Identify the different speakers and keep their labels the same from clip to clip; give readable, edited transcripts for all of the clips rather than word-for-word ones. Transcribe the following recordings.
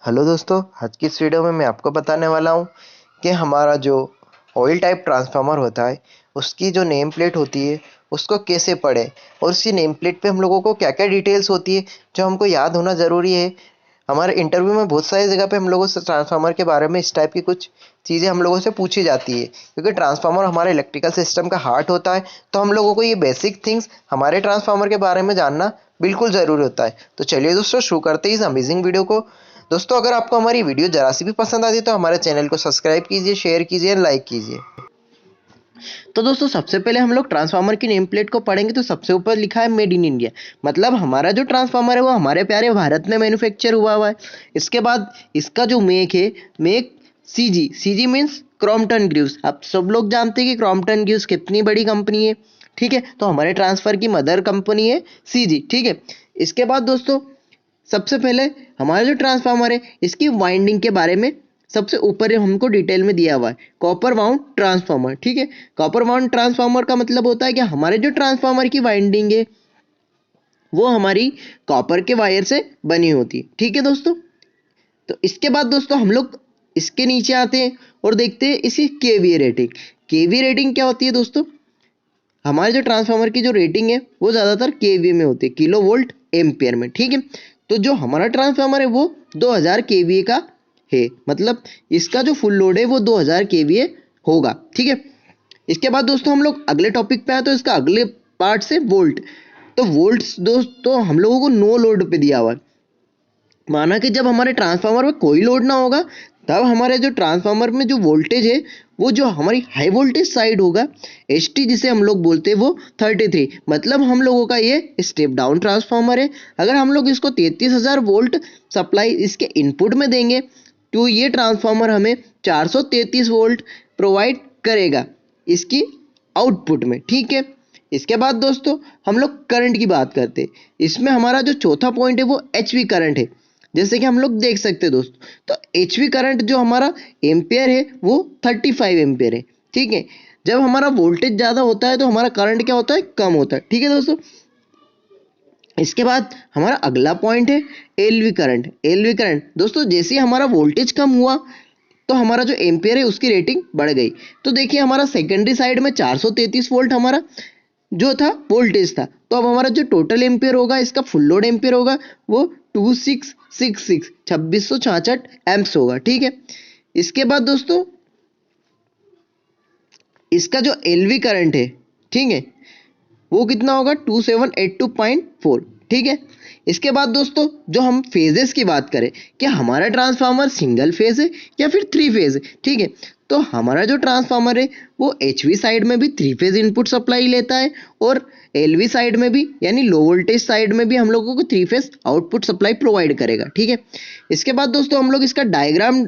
Speaker 1: Hello दोस्तों, आज की इस वीडियो में मैं आपको बताने वाला हूँ कि हमारा जो ऑयल टाइप ट्रांसफार्मर होता है उसकी जो नेम प्लेट होती है उसको कैसे पढ़ें और उसी नेम प्लेट पे हम लोगों को क्या क्या डिटेल्स होती है जो हमको याद होना ज़रूरी है। हमारे इंटरव्यू में बहुत सारी जगह पे हम लोगों से ट्रांसफार्मर के बारे में इस टाइप की कुछ चीज़ें हम लोगों से पूछी जाती है, क्योंकि ट्रांसफार्मर हमारे इलेक्ट्रिकल सिस्टम का हार्ट होता है। तो हम लोगों को ये बेसिक थिंग्स हमारे ट्रांसफार्मर के बारे में जानना बिल्कुल ज़रूरी होता है। तो चलिए दोस्तों, शुरू करते हैं इस अमेजिंग वीडियो को। दोस्तों, अगर आपको हमारी वीडियो जरा सी भी पसंद आती है तो हमारे चैनल को सब्सक्राइब कीजिए, शेयर कीजिए, लाइक कीजिए। तो दोस्तों, सबसे पहले हम लोग ट्रांसफार्मर की नेम प्लेट को पढ़ेंगे तो सबसे ऊपर लिखा है मेड इन इंडिया। मतलब हमारा जो ट्रांसफार्मर है वो हमारे प्यारे भारत में मैन्युफैक्चर हुआ है। इसके बाद इसका जो मेक है, make CG. CG means Crompton Greaves. आप सब लोग जानते हैं कि क्रॉम्पटन ग्रीव्स कितनी बड़ी कंपनी है। ठीक है, तो हमारे ट्रांसफर की मदर कंपनी है सीजी। ठीक है, इसके बाद दोस्तों सबसे पहले हमारा जो ट्रांसफार्मर है इसकी वाइंडिंग के बारे में सबसे ऊपर हमको डिटेल में दिया हुआ है, कॉपर वाउंड ट्रांसफार्मर। ठीक है, कॉपर वाउंड ट्रांसफार्मर का मतलब होता है कि हमारे जो ट्रांसफार्मर की वाइंडिंग है वो हमारी कॉपर के वायर से बनी होती है। ठीक है दोस्तों, तो इसके बाद दोस्तों हम लोग इसके नीचे आते हैं और देखते हैं इसकी केवीए रेटिंग। केवीए रेटिंग क्या होती है दोस्तों? हमारे जो ट्रांसफार्मर की जो रेटिंग है वो ज़्यादातर केवीए में होती है, किलो वोल्ट एम्पियर में। ठीक है, तो जो हमारा ट्रांसफार्मर है वो 2000 केवीए का है। मतलब इसका जो फुल लोड है वो 2000 केवीए होगा। ठीक है, इसके बाद दोस्तों हम लोग अगले टॉपिक पे आए तो इसका अगले पार्ट से वोल्ट। तो वोल्ट्स दोस्तों हम लोगों को नो लोड पे दिया हुआ है। माना कि जब हमारे ट्रांसफार्मर में कोई लोड ना होगा तब हमारे जो ट्रांसफार्मर में जो वोल्टेज है वो जो हमारी हाई वोल्टेज साइड होगा, एचटी जिसे हम लोग बोलते हैं, वो 33। मतलब हम लोगों का ये स्टेप डाउन ट्रांसफार्मर है। अगर हम लोग इसको 33,000 वोल्ट सप्लाई इसके इनपुट में देंगे तो ये ट्रांसफार्मर हमें 433 वोल्ट प्रोवाइड करेगा इसकी आउटपुट में। ठीक है, इसके बाद दोस्तों हम लोग करंट की बात करते हैं। इसमें हमारा जो चौथा पॉइंट है वो एचवी करंट है। जैसे कि हम लोग देख सकते हैं दोस्तों, तो एचवी करंट जो हमारा एम्पेयर है वो 35 एम्पेयर है। ठीक है, जब हमारा वोल्टेज ज़्यादा होता है तो हमारा करंट क्या होता है, कम होता है। ठीक है दोस्तों, इसके बाद हमारा अगला पॉइंट है एलवी करंट। एलवी करंट दोस्तों, जैसे ही हमारा वोल्टेज कम हुआ तो हमारा जो एम्पेयर है उसकी रेटिंग बढ़ गई। तो देखिए हमारा सेकेंडरी साइड में 433 वोल्ट हमारा जो था वोल्टेज था, तो अब हमारा जो टोटल एम्पियर होगा, इसका फुल लोड एम्पियर होगा, वो 2666 एम्प्स होगा। ठीक है, इसके बाद दोस्तों इसका जो एलवी करंट है, ठीक है, वो कितना होगा, 2782.4। ठीक है, इसके बाद दोस्तों जो हम फेजेस की बात करें कि हमारा ट्रांसफार्मर सिंगल फेज है या फिर थ्री फेज है। ठीक है, तो हमारा जो ट्रांसफार्मर है वो एचवी साइड में भी थ्री फेज इनपुट सप्लाई लेता है और एलवी साइड में भी, यानी लो वोल्टेज साइड में भी हम लोगों को three phase output supply provide करेगा। ठीक है, इसके बाद दोस्तों हम लोग इसका डायग्राम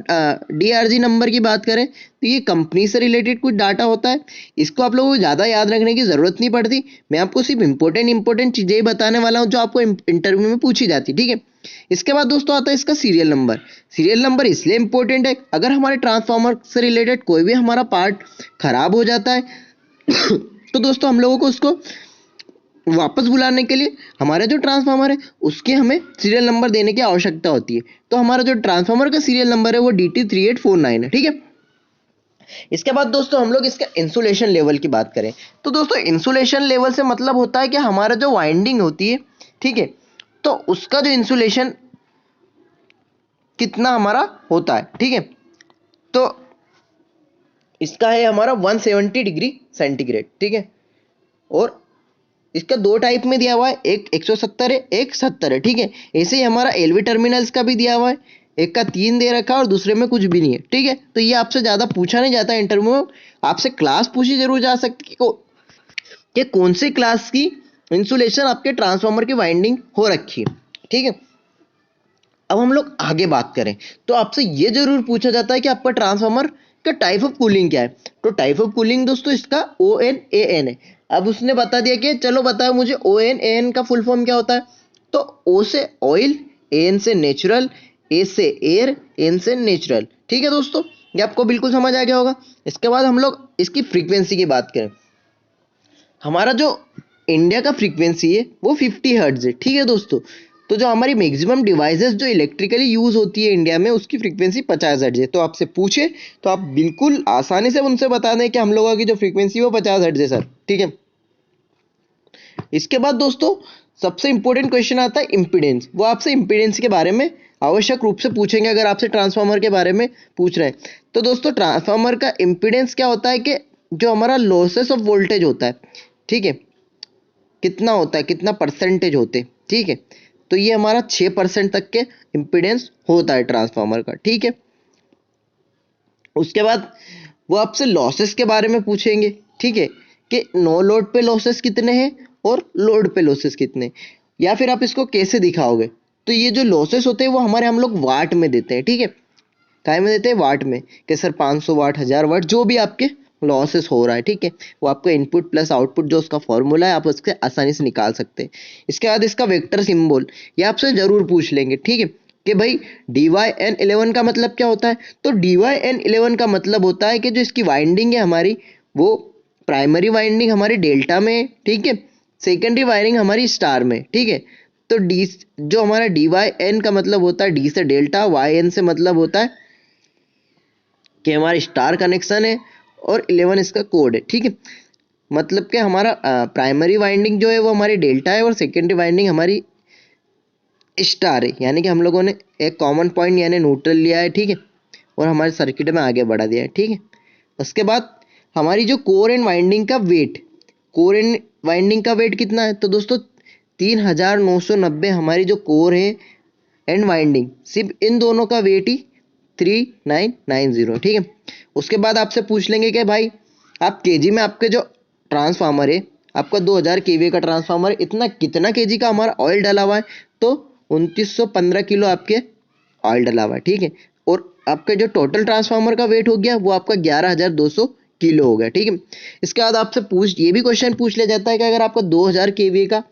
Speaker 1: डीआरजी नंबर की बात करें तो ये कंपनी से रिलेटेड कुछ डाटा होता है। इसको आप लोगों को ज़्यादा याद रखने की ज़रूरत नहीं पड़ती। मैं आपको सिर्फ इंपॉर्टेंट चीज़ें ही बताने वाला हूँ जो आपको इंटरव्यू में पूछी जाती। ठीक है, इसके बाद दोस्तों आता है इसका सीरियल नंबर। सीरियल नंबर इसलिए इंपॉर्टेंट है, अगर हमारे ट्रांसफार्मर से रिलेटेड कोई भी हमारा पार्ट खराब हो जाता है तो दोस्तों हम लोगों को उसको वापस बुलाने के लिए हमारा जो ट्रांसफार्मर है उसके हमें सीरियल नंबर देने की आवश्यकता होती है। तो हमारा जो ट्रांसफार्मर का सीरियल नंबर है वो DT3849 है। ठीक है, इसके बाद दोस्तों हम लोग इसका इंसुलेशन लेवल की बात करें तो दोस्तों इंसुलेशन लेवल से मतलब होता है कि हमारा जो वाइंडिंग होती है, ठीक है, तो उसका जो इंसुलेशन कितना हमारा होता है। ठीक है, तो इसका है हमारा 170 डिग्री सेंटीग्रेड। ठीक है, और इसका दो टाइप में दिया हुआ है, एक 170 है, एक 70 है। ठीक है, ऐसे ही हमारा एलवी टर्मिनल्स का भी दिया हुआ है, एक का 3 दे रखा है और दूसरे में कुछ भी नहीं है। ठीक है, तो ये आपसे ज़्यादा पूछा नहीं जाता इंटरव्यू में। आपसे क्लास पूछी जरूर जा सकती है कि कौन से क्लास की इंसुलेशन आपके ट्रांसफार्मर की वाइंडिंग हो रखी है। ठीक है, अब हम लोग आगे बात करें तो आपसे ये जरूर पूछा जाता है कि आपका ट्रांसफार्मर का टाइप ऑफ कूलिंग क्या है। तो टाइप ऑफ कूलिंग दोस्तों इसका ONAN है। अब उसने बता दिया कि चलो बताओ मुझे ONAN का फुल फॉर्म क्या होता है। तो O से ऑयल, AN से नेचुरल, A से एयर, N से नेचुरल। ठीक है दोस्तों, ये आपको बिल्कुल समझ आ गया होगा। इसके बाद हम लोग इसकी फ्रीक्वेंसी की बात करें। हमारा जो इंडिया का फ्रीक्वेंसी है वो 50 हर्ट्ज है। ठीक है दोस्तों, तो जो हमारी मैक्सिमम डिवाइसेस जो इलेक्ट्रिकली यूज होती है इंडिया में, उसकी फ्रीक्वेंसी 50 हर्ट्ज है। तो आपसे पूछे तो आप बिल्कुल आसानी से उनसे बता दें कि हम लोगों की जो फ्रीक्वेंसी है वो 50 हर्ट्ज है सर, ठीक है। इसके बाद दोस्तों सबसे इंपॉर्टेंट क्वेश्चन आता है इम्पीडेंस। वो आपसे इम्पीडेंस के बारे में आवश्यक रूप से पूछेंगे अगर आपसे ट्रांसफार्मर के बारे में पूछ रहे हैं। तो दोस्तों ट्रांसफार्मर का इम्पीडेंस क्या होता है कि जो हमारा लॉसेस ऑफ वोल्टेज होता है, ठीक है, कितना होता है, कितना परसेंटेज होते हैं, ठीक है। तो ये हमारा 6% तक के इम्पीडेंस होता है ट्रांसफार्मर का, ठीक है। उसके बाद वो आपसे लॉसेस के बारे में पूछेंगे, ठीक है, कि नो लोड पे लॉसेस कितने हैं और लोड पे लॉसेस कितने हैं, या फिर आप इसको कैसे दिखाओगे। तो ये जो लॉसेस होते हैं वो हम लोग वाट में देते हैं, ठीक है। काय में देते हैं? वाट में, कि सर 500 वाट, 1000 वाट, जो भी आपके लॉसेस हो रहा है, ठीक है, वो आपका इनपुट प्लस आउटपुट जो उसका फॉर्मूला है आप उसके आसानी से निकाल सकते हैं। इसके बाद इसका वेक्टर सिंबल ये आपसे जरूर पूछ लेंगे, ठीक है, कि भाई DYN11 का मतलब क्या होता है। तो DYN11 का मतलब होता है कि जो इसकी वाइंडिंग है हमारी, वो प्राइमरी वाइंडिंग हमारी डेल्टा में है, ठीक है, सेकेंडरी वायरिंग हमारी स्टार में, ठीक है। तो डी जो हमारा DYN का मतलब होता है डी से डेल्टा, YN से मतलब होता है कि हमारा स्टार कनेक्शन है और 11 इसका कोड है, ठीक है। मतलब कि हमारा प्राइमरी वाइंडिंग जो है वो हमारी डेल्टा है और सेकेंडरी वाइंडिंग हमारी स्टार है, यानी कि हम लोगों ने एक कॉमन पॉइंट यानी न्यूट्रल लिया है, ठीक है, और हमारे सर्किट में आगे बढ़ा दिया है, ठीक है। उसके बाद हमारी जो कोर एंड वाइंडिंग का वेट, कोर एंड वाइंडिंग का वेट कितना है। तो दोस्तों 3990 हमारी जो कोर है एंड वाइंडिंग, सिर्फ इन दोनों का वेट ही 3990, ठीक है। उसके बाद आपसे पूछ लेंगे कि भाई आप केजी में आपके जो ट्रांसफार्मर है, आपका 2000 केवीए का ट्रांसफार्मर, इतना कितना केजी का हमारा ऑयल डाला हुआ है। तो 2915 किलो आपके ऑयल डाला हुआ है, ठीक है। और आपका जो टोटल ट्रांसफार्मर का वेट हो गया वो आपका 11200 किलो हो गया, ठीक है। इसके बाद आपसे ये भी क्वेश्चन पूछ लिया जाता है कि अगर आपका 2000 केवीए का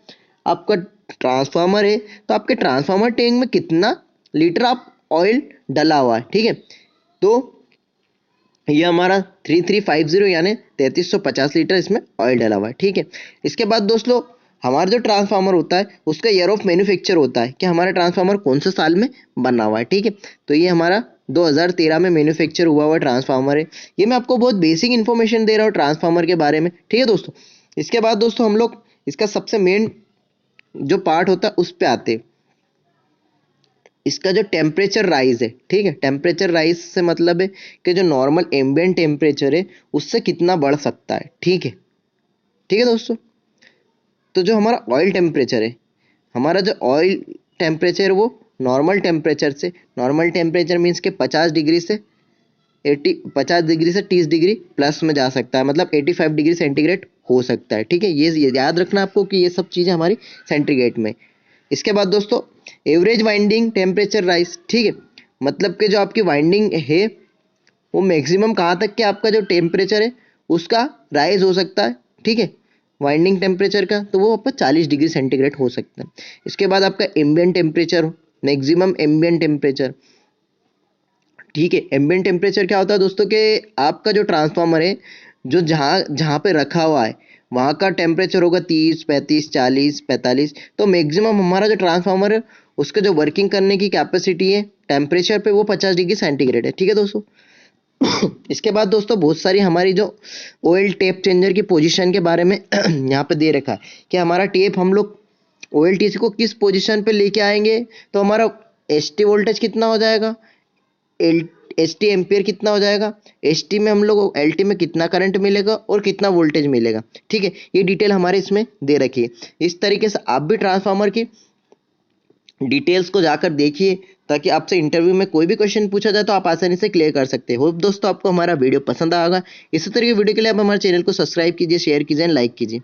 Speaker 1: आपका ट्रांसफार्मर है तो आपके ट्रांसफार्मर टैंक में कितना लीटर आप ऑयल डला हुआ है, ठीक है। तो ये हमारा 3350 यानी 3350 लीटर इसमें ऑयल डला हुआ है, ठीक है। इसके बाद दोस्तों हमारा जो ट्रांसफार्मर होता है उसका ईयर ऑफ मैन्युफैक्चर होता है कि हमारा ट्रांसफार्मर कौन से साल में बना हुआ है, ठीक है। तो ये हमारा 2013 में मैन्युफैक्चर हुआ हुआ ट्रांसफार्मर है। ये मैं आपको बहुत बेसिक इन्फॉर्मेशन दे रहा हूँ ट्रांसफार्मर के बारे में, ठीक है दोस्तों। इसके बाद दोस्तों हम लोग इसका सबसे मेन जो पार्ट होता है उस पर आते हैं, इसका जो टेम्परेचर राइज है, ठीक है। टेम्परेचर राइज से मतलब है कि जो नॉर्मल एम्बिएंट टेम्परेचर है उससे कितना बढ़ सकता है, ठीक है, ठीक है दोस्तों। तो जो हमारा ऑयल टेम्परेचर है, हमारा जो ऑयल टेम्परेचर वो नॉर्मल टेम्परेचर से, नॉर्मल टेम्परेचर मीन्स के 50 डिग्री से 50 डिग्री से 30 डिग्री प्लस में जा सकता है, मतलब 85 डिग्री सेंटीग्रेड हो सकता है, ठीक है। ये याद रखना आपको कि ये सब चीज़ें हमारी सेंटीग्रेड में। इसके बाद दोस्तों एवरेज वाइंडिंग टेम्परेचर राइज, ठीक है, मतलब कि जो आपकी वाइंडिंग है वो मैक्सिमम कहाँ तक के आपका जो टेम्परेचर है उसका राइज हो सकता है, ठीक है, वाइंडिंग टेम्परेचर का, तो वो आपका 40 डिग्री सेंटीग्रेड हो सकता है। इसके बाद आपका ambient temperature, maximum ambient temperature, ठीक है। एम्बिएंट टेम्परेचर क्या होता है दोस्तों कि आपका जो ट्रांसफार्मर है जो जहाँ जहाँ पे रखा हुआ है वहाँ का टेम्परेचर होगा 30, 35, 40, 45। तो मैक्सिमम हमारा जो ट्रांसफार्मर है उसका जो वर्किंग करने की कैपेसिटी है टेम्परेचर पे वो 50 डिग्री सेंटीग्रेड है, ठीक है दोस्तों। इसके बाद दोस्तों बहुत सारी हमारी जो ऑयल टेप चेंजर की पोजीशन के बारे में यहाँ पे दे रखा है कि हमारा टेप हम लोग ऑयल टीसी को किस पोजीशन पे लेके आएंगे। तो हमारा एसटी वोल्टेज कितना हो जाएगा, एसटी एम्पियर कितना हो जाएगा, एसटी में हम लोग एलटी में कितना करंट मिलेगा और कितना वोल्टेज मिलेगा, ठीक है। ये डिटेल हमारे इसमें दे रखी है। इस तरीके से आप भी ट्रांसफार्मर की डिटेल्स को जाकर देखिए ताकि आपसे इंटरव्यू में कोई भी क्वेश्चन पूछा जाए तो आप आसानी से क्लियर कर सकते हो। होप दोस्तों आपको हमारा वीडियो पसंद आएगा। इसी तरह की वीडियो के लिए आप हमारे चैनल को सब्सक्राइब कीजिए, शेयर कीजिए, लाइक कीजिए।